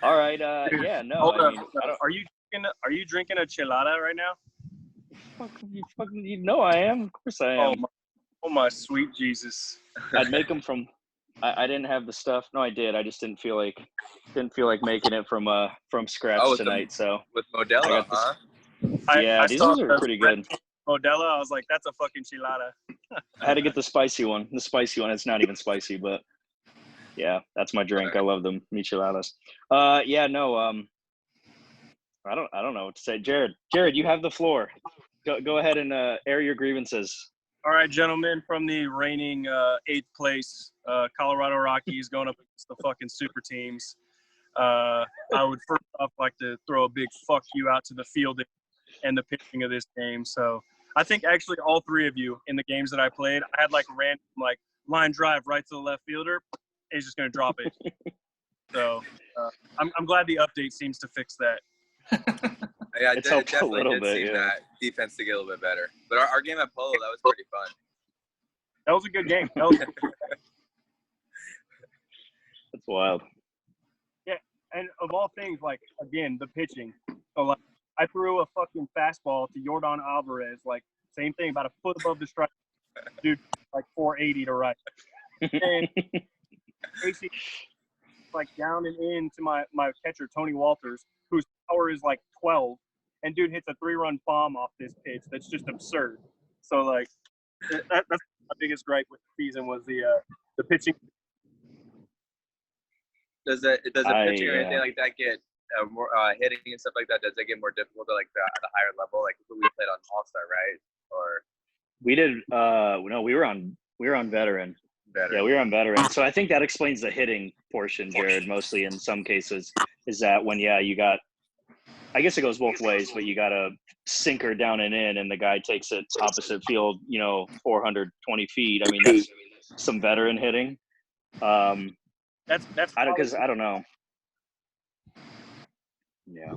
All right. Dude, Yeah. No. hold I up. mean, I don't. Are you drinking a chilada right now? You know I am. Of course I am. Oh my sweet Jesus! I'd make them from. I didn't have the stuff. No, I did. I just didn't feel like making it from scratch tonight. So with I Modelo, got this. huh? Yeah, these ones are pretty good. Modelo, I was like, that's a fucking chilada. I had to get the spicy one. The spicy one. It's not even spicy, but yeah, that's my drink. I love them micheladas. Yeah, no. I don't know what to say. Jared, you have the floor. Go ahead and air your grievances. All right, gentlemen, from the reigning 8th place Colorado Rockies going up against the fucking super teams. I would first off like to throw a big fuck you out to the fielding and the pitching of this game. So I think actually all three of you in the games that I played, I had like random like line drive right to the left fielder. He's just going to drop it. So I'm glad the update seems to fix that. Yeah, It's it helped a definitely little did bit, seem yeah. that defense to get a little bit better. But our game at Polo, that was pretty fun. That was a good game. That's wild. Yeah, and of all things, like, again, the pitching. So, like, I threw a fucking fastball to Yordan Alvarez, like, same thing, about a foot above the strike. Dude, like 480 to right. And Casey, like, down and in to my catcher, Tony Walters, whose power is like 12. And dude hits a 3-run bomb off this pitch. That's just absurd. So, like, that's my biggest gripe with the season was the pitching. Does the pitching or anything like that get more hitting and stuff like that? Does it get more difficult at like the higher level? Like we played on All Star, right? Or we did. No, we were on veteran. Yeah, we were on veteran. So I think that explains the hitting portion, Jared. Mostly in some cases, is that when you got. I guess it goes both ways, but you got a sinker down and in, and the guy takes it opposite field, 420 feet. I mean, that's some veteran hitting. That's I don't know. Yeah.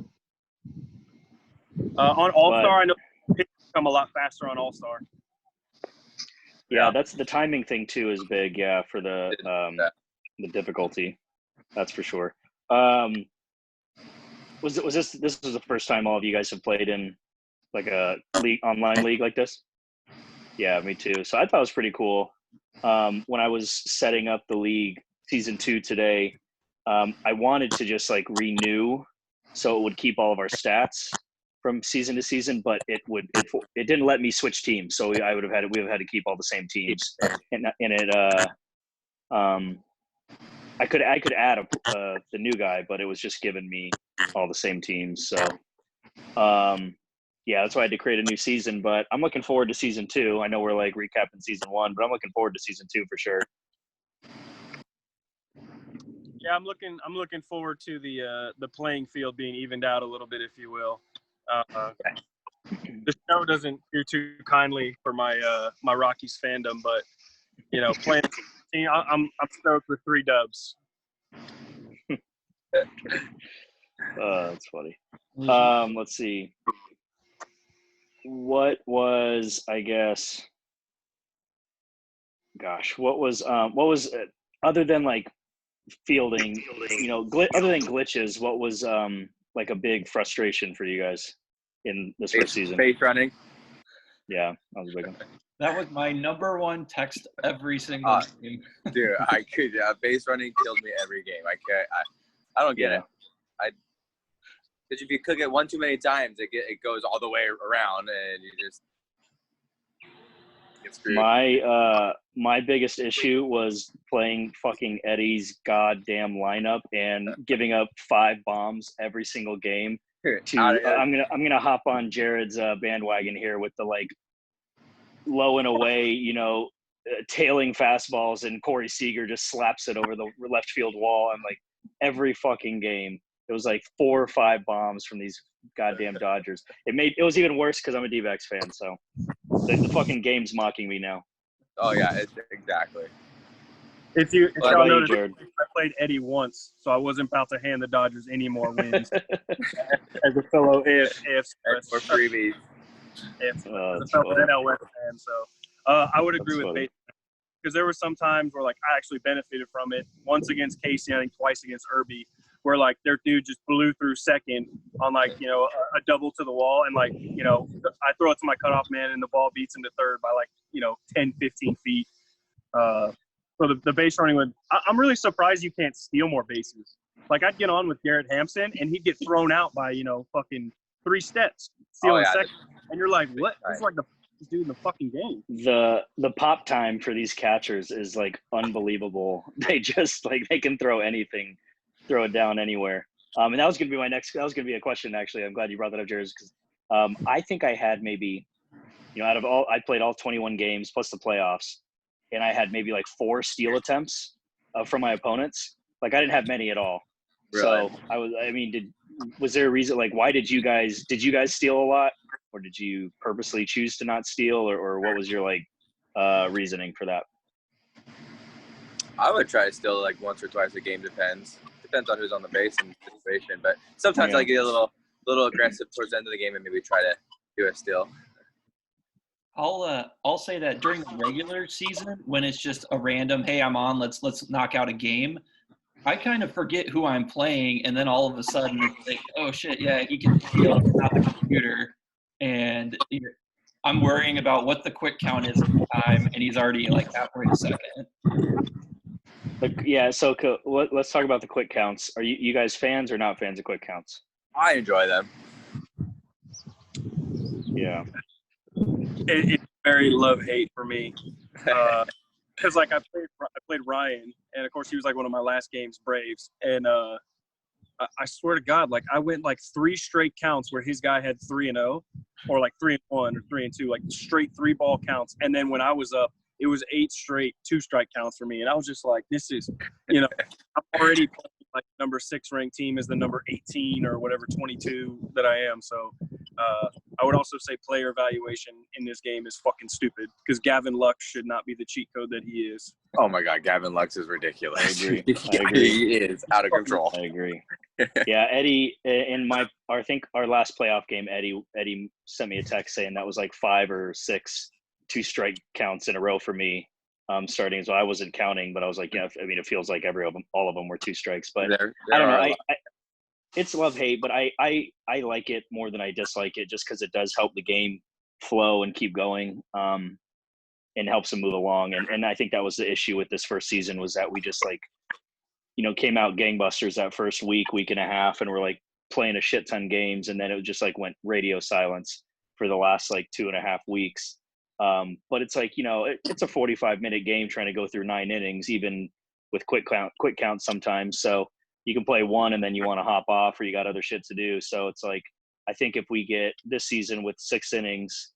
On All Star, I know pitches come a lot faster on All Star. Yeah, that's the timing thing too is big. Yeah, for the difficulty, that's for sure. Was this was the first time all of you guys have played in like a online league like this? Yeah, me too. So I thought it was pretty cool. When I was setting up the league season 2 today, I wanted to just like renew so it would keep all of our stats from season to season, but it didn't let me switch teams. So we would have had to keep all the same teams, and it I could add the new guy, but it was just giving me all the same teams. So yeah, that's why I had to create a new season. But I'm looking forward to season 2. I know we're like recapping season 1, but I'm looking forward to season 2 for sure. Yeah, I'm looking forward to the playing field being evened out a little bit, if you will. The show doesn't do too kindly for my my Rockies fandom, but playing. I'm stoked with 3 dubs. That's funny. Let's see. What was other than like fielding, other than glitches, what was like a big frustration for you guys in this first season? Base running. Yeah, that was a big one. That was my number one text every single game. Dude, I could. Base running kills me every game. I don't get it. Because if you cook it one too many times, it goes all the way around, and you just get screwed. My biggest issue was playing fucking Eddie's goddamn lineup and giving up 5 bombs every single game. I'm gonna hop on Jared's bandwagon here with the like low and away, tailing fastballs, and Corey Seager just slaps it over the left field wall. I'm like, every fucking game, it was like 4 or 5 bombs from these goddamn Dodgers. It was even worse because I'm a D-backs fan, so the fucking game's mocking me now. Oh yeah, exactly. If y'all noticed, I played Eddie once, so I wasn't about to hand the Dodgers any more wins. As a fellow AFC or freebies. As a fellow NL West fan, so I would agree with Bates, because there were some times where like I actually benefited from it. Once against Casey, I think twice against Irby, where like their dude just blew through second on like, a double to the wall. And like, I throw it to my cutoff man and the ball beats into third by like, 10, 15 feet. So the base running I'm really surprised you can't steal more bases. Like I'd get on with Garrett Hampson and he'd get thrown out by, fucking 3 steps stealing second. And you're like, what? This is like the dude in the fucking game. The pop time for these catchers is like unbelievable. They just like they can throw anything, throw it down anywhere. And that was gonna be a question actually. I'm glad you brought that up, Jared, because I think I had maybe, out of all I played all 21 games plus the playoffs, and I had maybe like 4 steal attempts from my opponents. Like I didn't have many at all. Really? So was there a reason, like, why did you guys steal a lot, or did you purposely choose to not steal, or what was your like reasoning for that? I would try to steal like once or twice a game. Depends on who's on the base and the situation, but sometimes I get a little aggressive towards the end of the game and maybe try to do a steal. I'll say that during the regular season, when it's just a random, hey, I'm on, let's knock out a game, I kind of forget who I'm playing, and then all of a sudden it's like, oh shit, yeah, he can steal out the computer, and I'm worrying about what the quick count is at the time, and he's already like halfway to second. Yeah, so let's talk about the quick counts. Are you guys fans or not fans of quick counts? I enjoy them. Yeah. It's very love-hate for me. Because like I played Ryan, and of course he was like one of my last games, Braves, and I swear to God, like I went like 3 straight counts where his guy had 3-0, or like 3-1 or 3-2, like straight 3-ball counts, and then when I was up, it was 8 straight 2-strike counts for me, and I was just like, this is, I'm already playing like number 6 ranked team is the number 18 or whatever 22 that I am, so. I would also say player evaluation in this game is fucking stupid because Gavin Lux should not be the cheat code that he is. Oh my God, Gavin Lux is ridiculous. I agree. He is out of control. I agree. Yeah, Eddie, I think our last playoff game, Eddie sent me a text saying that was like 5 or 6 2-strike counts in a row for me starting. So I wasn't counting, but I was like, it feels like all of them were 2 strikes. But I don't know. It's love-hate, but I like it more than I dislike it just because it does help the game flow and keep going and helps them move along. And I think that was the issue with this first season was that we just like, came out gangbusters that first week and a half, and we're like playing a shit ton games. And then it just like went radio silence for the last like 2.5 weeks. But it's like, it's a 45-minute game trying to go through 9 innings, even with quick count sometimes. So you can play one and then you want to hop off or you got other shit to do. So it's like, I think if we get this season with 6 innings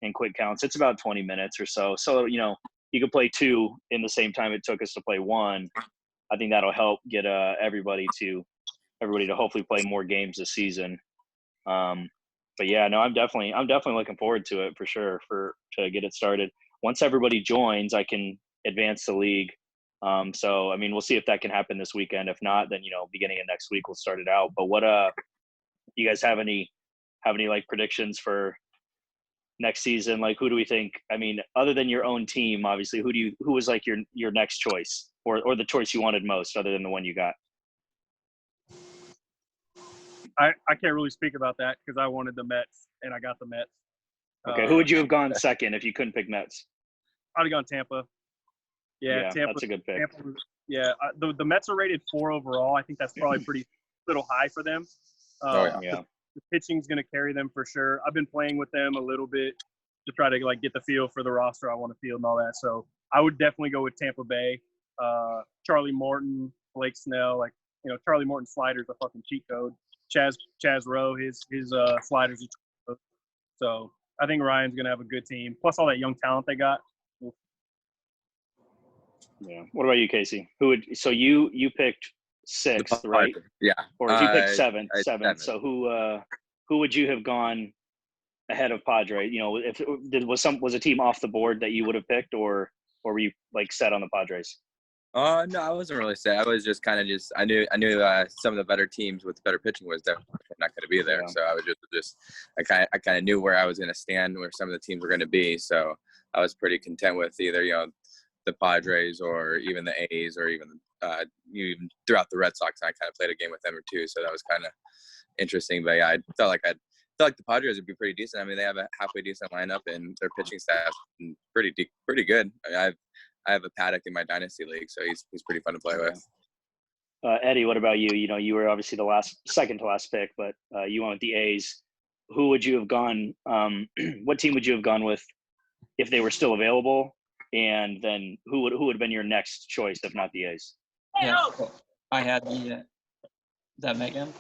and quick counts, it's about 20 minutes or so. So, you can play 2 in the same time it took us to play 1. I think that'll help get everybody to hopefully play more games this season. But yeah, no, I'm definitely looking forward to it for sure to get it started. Once everybody joins, I can advance the league. So, we'll see if that can happen this weekend. If not, then, beginning of next week, we'll start it out. But what, you guys have any like predictions for next season? Like, who do we think, other than your own team, obviously, who was like your next choice or the choice you wanted most other than the one you got? I can't really speak about that because I wanted the Mets and I got the Mets. Okay. Who would you have gone second if you couldn't pick Mets? I'd have gone Tampa. Yeah, Tampa, that's a good pick. Tampa, the Mets are rated 4 overall. I think that's probably pretty little high for them. The pitching's going to carry them for sure. I've been playing with them a little bit to try to like get the feel for the roster I want to field and all that. So I would definitely go with Tampa Bay. Charlie Morton, Blake Snell, like Charlie Morton's slider's a fucking cheat code. Chaz Rowe, his sliders are cheat code. So I think Ryan's going to have a good team. Plus all that young talent they got. Yeah. What about you, Casey? So you picked 6th, right? Yeah. Or you picked 7th. So who would you have gone ahead of Padre? Was a team off the board that you would have picked, or were you like set on the Padres? No, I wasn't really set. I was just kind of I knew some of the better teams with better pitching was definitely not going to be there. Yeah. So I was just I kind of knew where I was going to stand, where some of the teams were going to be. So I was pretty content with either the Padres or even the A's or even throughout the Red Sox. And I kind of played a game with them too, so that was kind of interesting. But yeah, I felt like the Padres would be pretty decent. I mean, they have a halfway decent lineup, and their pitching staff is pretty good. I mean, I have a Paddock in my dynasty league, so he's pretty fun to play with. Eddie, what about you? You know, you were obviously the second to last pick, but you went with the A's. Who would you have gone? What team would you have gone with if they were still available? And then who would have been your next choice if not the A's? Yeah, I had the. Is that Megan?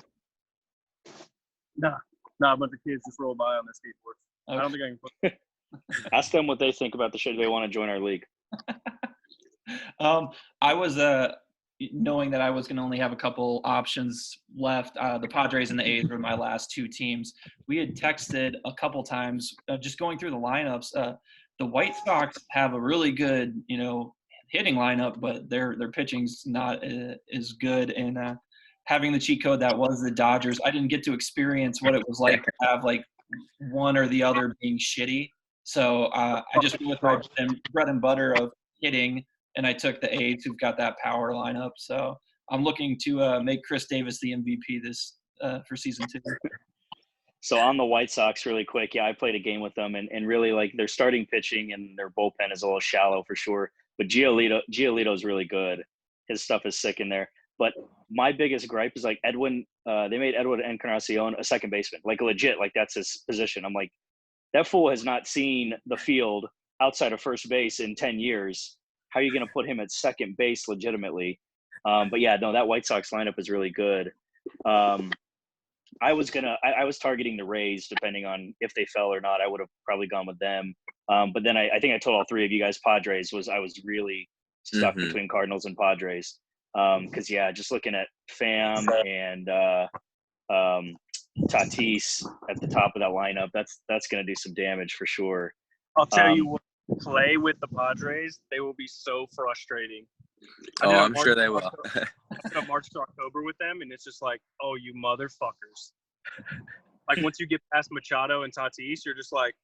Nah, a bunch of kids just rolled by on their skateboards. Okay. I don't think I can put. Ask them what they think about the show. Do they want to join our league? I was knowing that I was going to only have a couple options left. The Padres and the A's were my last two teams. We had texted a couple times, just going through the lineups. The White Sox have a really good, hitting lineup, but their pitching's not as good. And having the cheat code that was the Dodgers, I didn't get to experience what it was like to have like one or the other being shitty. So I just went with my bread and butter of hitting, and I took the A's who've got that power lineup. So I'm looking to make Chris Davis the MVP for season 2. So on the White Sox, really quick, yeah, I played a game with them, and really like their starting pitching and their bullpen is a little shallow for sure. But Giolito's really good. His stuff is sick in there. But my biggest gripe is like Edwin. They made Edwin Encarnacion a second baseman, like legit, like that's his position. I'm like, that fool has not seen the field outside of first base in 10 years. How are you going to put him at second base legitimately? But yeah, no, that White Sox lineup is really good. I was targeting the Rays depending on if they fell or not. I would have probably gone with them. But then I think I told all three of you guys Padres I was really stuck between Cardinals and Padres. Cause yeah, just looking at Pham and Tatis at the top of that lineup, that's going to do some damage for sure. I'll tell you what, play with the Padres, they will be so frustrating. I'm sure they will. March to October with them, and it's just like, oh, you motherfuckers. Like, once you get past Machado and Tatis, you're just like,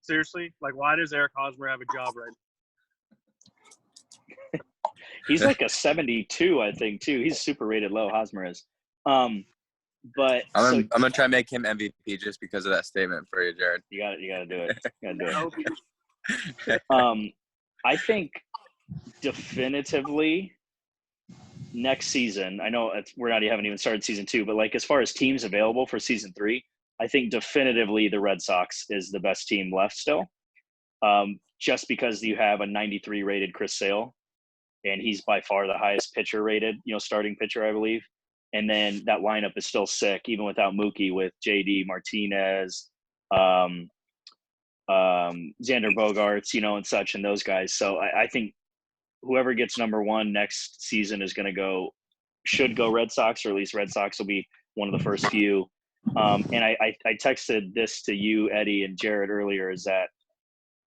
seriously? Like, why does Eric Hosmer have a job right now? He's like a 72, I think, too. He's super rated low, Hosmer is. But I'm gonna try and make him MVP just because of that statement for you, Jared. You gotta do it. You gotta do it. I think definitively next season, I know haven't even started season 2, but like as far as teams available for season 3, I think definitively the Red Sox is the best team left still. Just because you have a 93 rated Chris Sale, and he's by far the highest pitcher rated, starting pitcher, I believe. And then that lineup is still sick, even without Mookie, with JD Martinez, Xander Bogaerts, and such, and those guys. So I think whoever gets number 1 next season should go Red Sox, or at least Red Sox will be one of the first few. And I texted this to you, Eddie, and Jared earlier, is that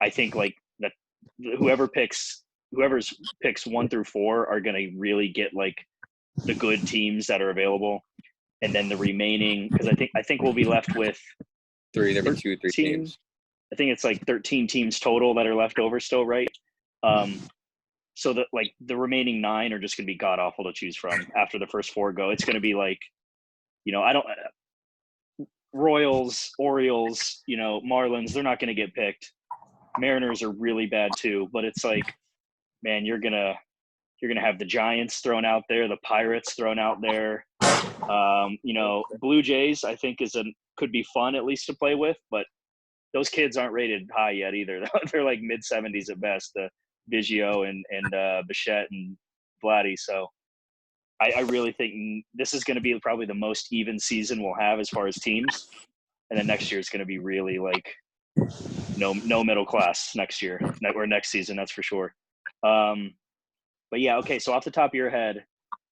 I think like that whoever's picks 1 through 4 are going to really get like the good teams that are available. And then the remaining, because I think we'll be left with 3 teams. I think it's like 13 teams total that are left over still, right? So that like the remaining 9 are just going to be god awful to choose from after the first 4 go. It's going to be like, Royals, Orioles, Marlins, they're not going to get picked. Mariners are really bad too, but it's like, man, you're gonna have the Giants thrown out there, the Pirates thrown out there. Blue Jays, I think could be fun at least to play with, but those kids aren't rated high yet either. They're like mid 70s at best. Biggio and Bichette and Vladdy. So I really think this is going to be probably the most even season we'll have as far as teams. And then next year is going to be really like no middle class next year or next season. That's for sure. But yeah, okay. So off the top of your head,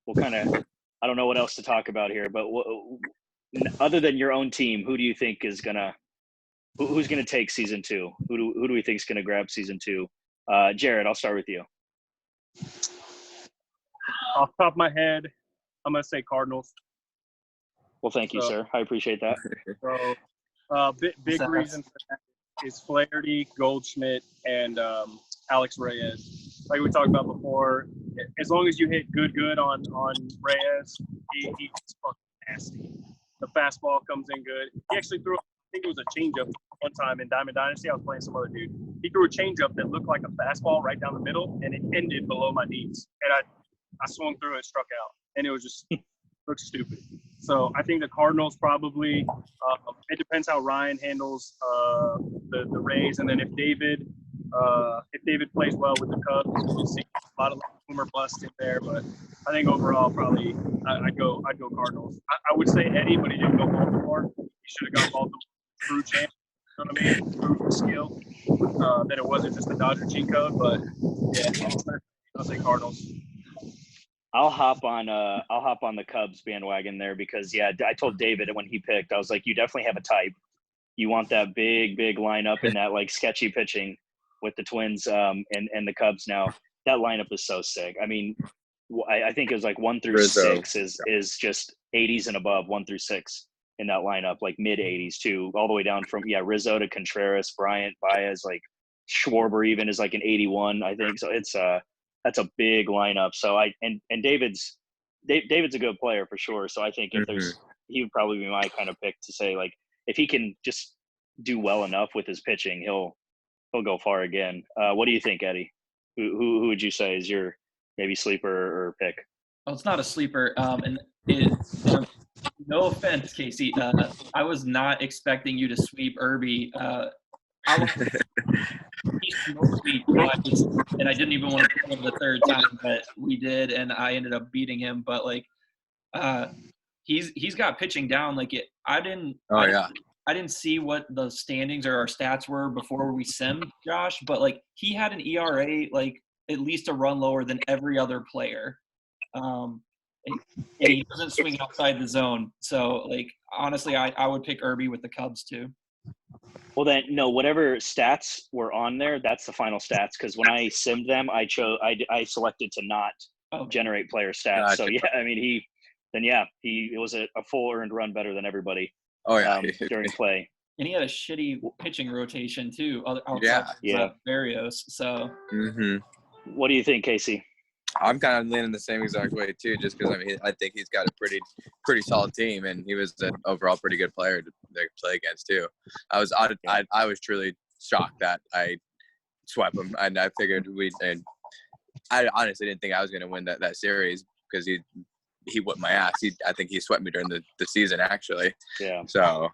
we'll kind of, I don't know what else to talk about here, but other than your own team, who do you think is who's going to take season 2? Who do we think is going to grab season 2? Jared, I'll start with you. Off the top of my head, I'm going to say Cardinals. Well, thank you, sir. I appreciate that. So, big reason for that is Flaherty, Goldschmidt, and Alex Reyes. Like we talked about before, as long as you hit good on Reyes, he's fucking nasty. The fastball comes in good. He actually threw, I think it was a changeup one time in Diamond Dynasty. I was playing some other dude. He threw a changeup that looked like a fastball right down the middle, and it ended below my knees. And I swung through it, struck out, and it was just looked stupid. So I think the Cardinals probably. It depends how Ryan handles the Rays, and then if David plays well with the Cubs, we'll see a lot of boomer bust in there. But I think overall, probably I'd go Cardinals. I would say Eddie, but he didn't go Baltimore. He should have gone Baltimore through champ. You know what I mean? Through skill. That it wasn't just a Dodger cheat code. But yeah, I'll say Cardinals. I'll hop on the Cubs bandwagon there because I told David when he picked, I was like, you definitely have a type. You want that big lineup and that like sketchy pitching with the Twins and the Cubs. Now that lineup is so sick. I mean, I think it was like 1 through Rizzo. 6 is just 80s and above. 1 through 6 in that lineup, like mid 80s too, all the way down from Rizzo to Contreras, Bryant, Baez, like Schwarber even is like an 81, I think. So it's that's a big lineup. So David's a good player for sure. So I think if he would probably be my kind of pick to say like if he can just do well enough with his pitching, he'll go far again. What do you think, Eddie? Who would you say is your maybe sleeper or pick? Oh, it's not a sleeper. No offense, Casey. I was not expecting you to sweep Irby. He smoked me twice, and I didn't even want to pick him the third time, but we did, and I ended up beating him. But like, he's got pitching down. Like I didn't see what the standings or our stats were before we simmed Josh, but like he had an ERA like at least a run lower than every other player. And he doesn't swing outside the zone. So like honestly, I would pick Irby with the Cubs too. Well, then, no, whatever stats were on there, that's the final stats. Because when I simmed them, I selected to not generate player stats. Gotcha. So, I mean, it was a full earned run better than everybody during play. And he had a shitty pitching rotation, too, Barrios. So, What do you think, Casey? I'm kind of leaning the same exact way too, just because I think he's got a pretty solid team, and he was an overall pretty good player to play against too. I was truly shocked that I swept him, and I figured I honestly didn't think I was going to win that series because he whipped my ass. I think he swept me during the season actually. Yeah. So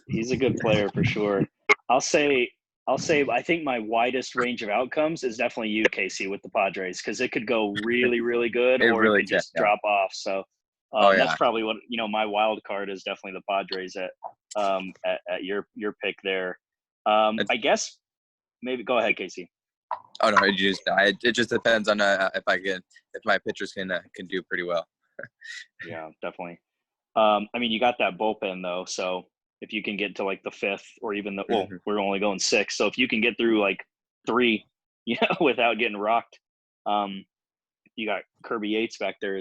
he's a good player for sure. I'll say I think my widest range of outcomes is definitely you, Casey, with the Padres, because it could go really, really good or it could just drop off. So that's probably what my wild card is definitely the Padres at your pick there. I guess maybe go ahead, Casey. Oh no, it just depends on if my pitchers can do pretty well. Yeah, definitely. I mean, you got that bullpen though, so. If you can get to like the 5th or even we're only going 6. So if you can get through like 3, without getting rocked, you got Kirby Yates back there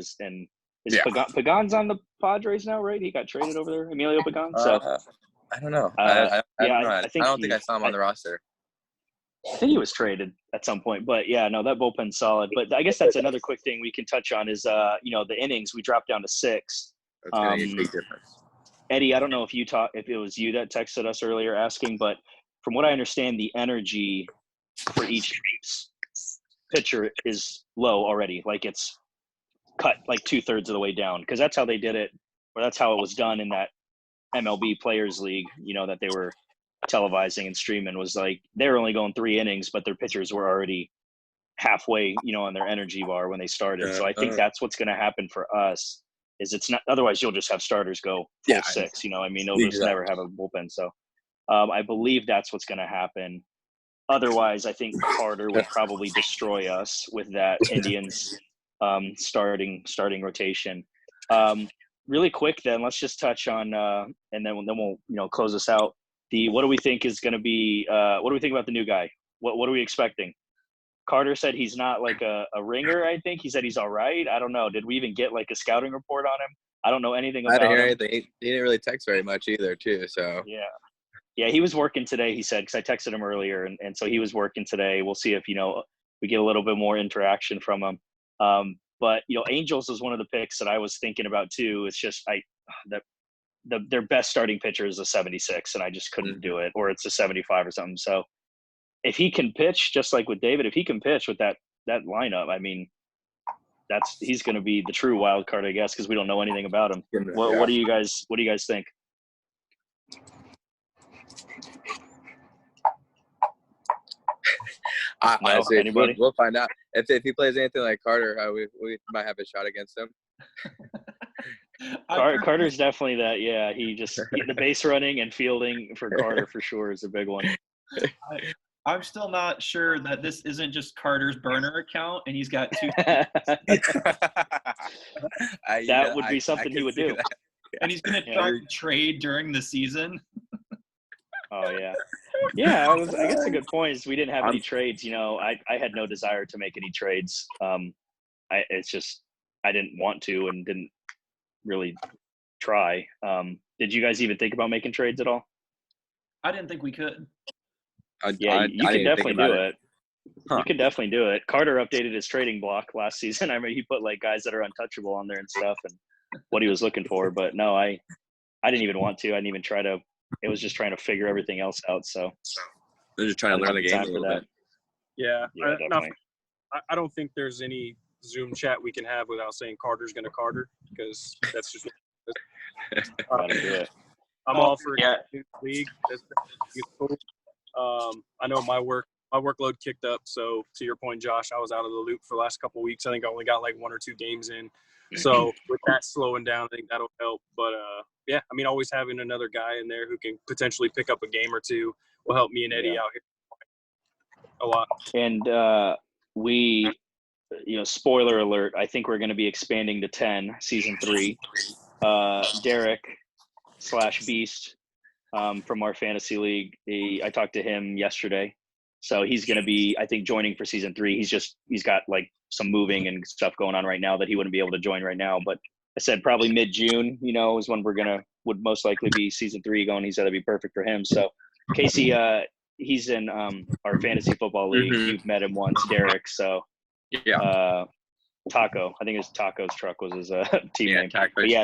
Pagan's on the Padres now, right? He got traded over there, Emilio Pagan. So I don't know. I don't know. I don't think I saw him on the roster. I think he was traded at some point, but that bullpen's solid. But I guess that's another quick thing we can touch on is the innings. We dropped down to 6. That's gonna be a big difference. Eddie, I don't know if it was you that texted us earlier asking, but from what I understand, the energy for each pitcher is low already. Like it's cut like 2/3 of the way down, because that's how they did it, or that's how it was done in that MLB Players League, that they were televising and streaming, was like they were only going 3 innings, but their pitchers were already halfway, on their energy bar when they started. So I think that's what's going to happen for us. Is it's not, otherwise you'll just have starters go full 6, I mean, they'll just never have a bullpen. So I believe that's what's going to happen. Otherwise, I think Carter would probably destroy us with that Indians starting rotation. Really quick, then let's just touch on, and then we'll close this out. What do we think is going to be? What do we think about the new guy? What are we expecting? Carter said he's not like a ringer, I think. He said he's all right. I don't know. Did we even get like a scouting report on him? I don't know anything about him. I didn't hear anything. He didn't really text very much either, too. So yeah, he was working today, he said, because I texted him earlier. And so he was working today. We'll see if, we get a little bit more interaction from him. But Angels was one of the picks that I was thinking about too. It's just their best starting pitcher is a 76, and I just couldn't do it, or it's a 75 or something. So if he can pitch, just like with David, if he can pitch with that lineup, I mean, he's going to be the true wild card, I guess, because we don't know anything about him. What do you guys think? Honestly, anybody? We'll find out. If he plays anything like Carter, we might have a shot against him. Carter's definitely that. Yeah, the base running and fielding for Carter for sure is a big one. I'm still not sure that this isn't just Carter's burner account and he's got 2. That would be something he would do. Yeah. And he's going to try to trade during the season. Oh, yeah. Yeah, I guess a good point is we didn't have any trades. I had no desire to make any trades. It's just I didn't want to and didn't really try. Did you guys even think about making trades at all? I didn't think we could. You can definitely do it. You can definitely do it. Carter updated his trading block last season. I mean, he put like guys that are untouchable on there and stuff and what he was looking for. But no, I didn't even want to. I didn't even try to. It was just trying to figure everything else out. So they're just trying to learn the game a little bit. Yeah, definitely. I don't think there's any Zoom chat we can have without saying Carter's going to Carter, because that's just Gotta do it. I'm all for a new league. That's cool. I know my workload kicked up, so to your point, Josh, I was out of the loop for the last couple of weeks. I think I only got like 1 or 2 games in. So with that slowing down, I think that'll help. But I mean, always having another guy in there who can potentially pick up a game or two will help me and Eddie out here a lot. And we, spoiler alert, I think we're going to be expanding to 10 season 3. Derek / Beast from our fantasy league. I talked to him yesterday. So he's going to be, I think, joining for season 3. He's got like some moving and stuff going on right now that he wouldn't be able to join right now. But I said probably mid-June, is when would most likely be season 3 going. He said that'd be perfect for him. So Casey, he's in our fantasy football league. You've met him once, Derek. So Taco, I think his Taco's truck was his team name.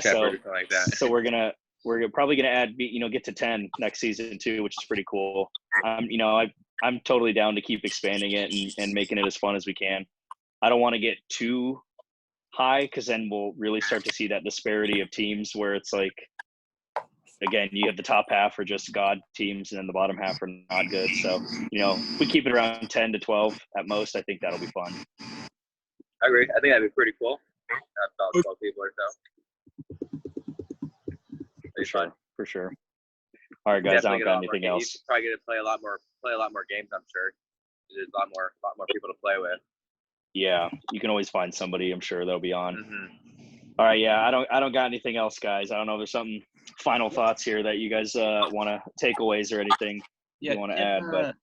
So we're probably gonna add, get to 10 next season too, which is pretty cool. I'm totally down to keep expanding it and making it as fun as we can. I don't want to get too high because then we'll really start to see that disparity of teams where it's like, again, you have the top half are just God teams and then the bottom half are not good. So, if we keep it around 10 to 12 at most, I think that'll be fun. I agree. I think that'd be pretty cool. About 12 people or so. For sure. All right, guys. I don't got anything else. He's probably going to play a lot more games, I'm sure. There's a lot more people to play with. Yeah, you can always find somebody, I'm sure, that'll be on. All right, yeah, I don't got anything else, guys. I don't know if there's some final thoughts here that you guys want to takeaways or anything you want to add, but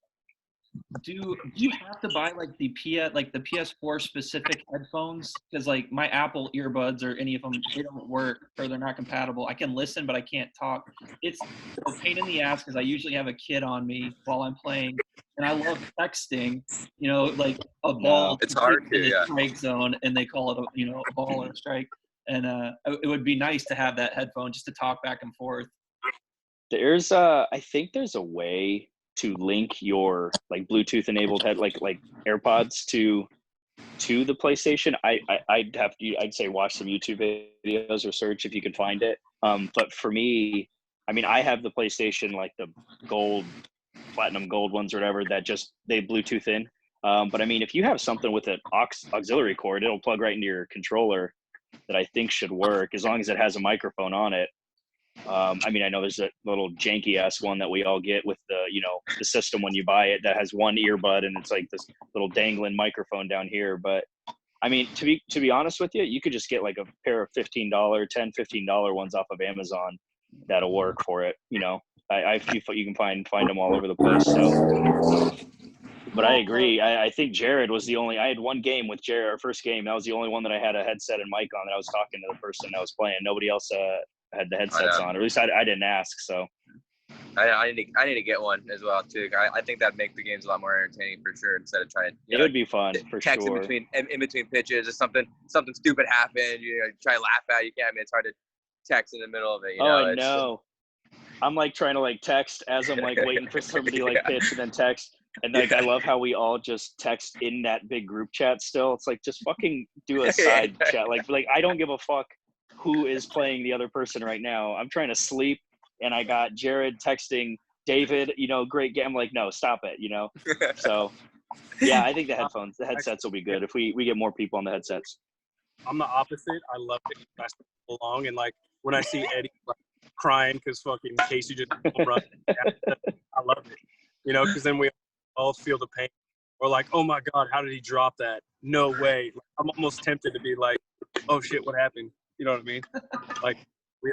do you have to buy like the PS4 specific headphones? Because like my Apple earbuds or any of them, they don't work or they're not compatible. I can listen, but I can't talk. It's a pain in the ass because I usually have a kid on me while I'm playing, and I love texting. Like a ball. It's hard in the to strike zone, and they call it a ball or a strike. And it would be nice to have that headphone just to talk back and forth. There's I think there's a way to link your like Bluetooth enabled head like AirPods to the PlayStation. I'd say watch some YouTube videos or search if you can find it. But for me, I mean, I have the PlayStation like the platinum gold ones or whatever that just they Bluetooth in. But I mean, if you have something with an auxiliary cord, it'll plug right into your controller that I think should work as long as it has a microphone on it. I mean, I know there's a little janky ass one that we all get with the, the system when you buy it that has one earbud and it's like this little dangling microphone down here. But I mean, to be honest with you, you could just get like a pair of $15 ones off of Amazon that'll work for it. You can find them all over the place. So, but I agree. I think Jared was I had one game with Jared, our first game. That was the only one that I had a headset and mic on that I was talking to the person that was playing. Nobody else had the headsets on, or at least I didn't ask. So I need to get one as well too. I think that'd make the games a lot more entertaining for sure. Instead of trying, it would be fun for text sure. in between pitches, or something stupid happened. Try to laugh at. You can't. I mean, it's hard to text in the middle of it. I know. I'm like trying to like text as I'm like waiting for somebody to like pitch and then text. And like, I love how we all just text in that big group chat still. It's like, just fucking do a side chat. Like I don't give a fuck who is playing the other person right now. I'm trying to sleep and I got Jared texting David, great game. I'm like, no, stop it, So yeah, I think the headsets will be good if we get more people on the headsets. I'm the opposite. I love it when I stay along, and like when I see Eddie like, crying because fucking Casey just run, I love it. Because then we all feel the pain. Or like, oh my God, how did he drop that? No way. I'm almost tempted to be like, oh shit, what happened? You know what I mean? Like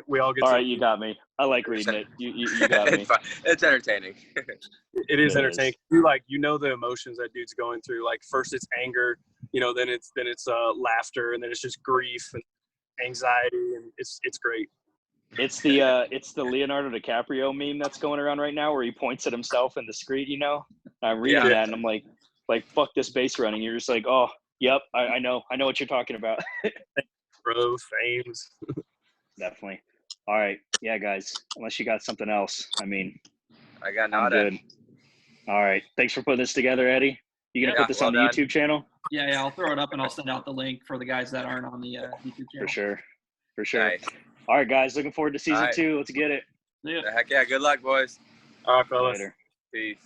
we all get. All right, you got me. I like reading it. You got me. It's entertaining. It is entertaining. The emotions that dude's going through. Like first it's anger, then it's laughter, and then it's just grief and anxiety, and it's great. It's the Leonardo DiCaprio meme that's going around right now where he points at himself in the screen, I'm reading that and I'm like fuck this base running. You're just like, oh yep, I know what you're talking about. Bro, fames. Definitely. All right. Yeah, guys, unless you got something else. I mean, I got I'm good. All right. Thanks for putting this together, Eddie. You gonna put this on the YouTube channel? Yeah, I'll throw it up and I'll send out the link for the guys that aren't on the YouTube channel. For sure. Nice. All right, guys. Looking forward to season 2. Let's get it. Yeah. Heck yeah. Good luck, boys. All right, fellas. Later. Peace.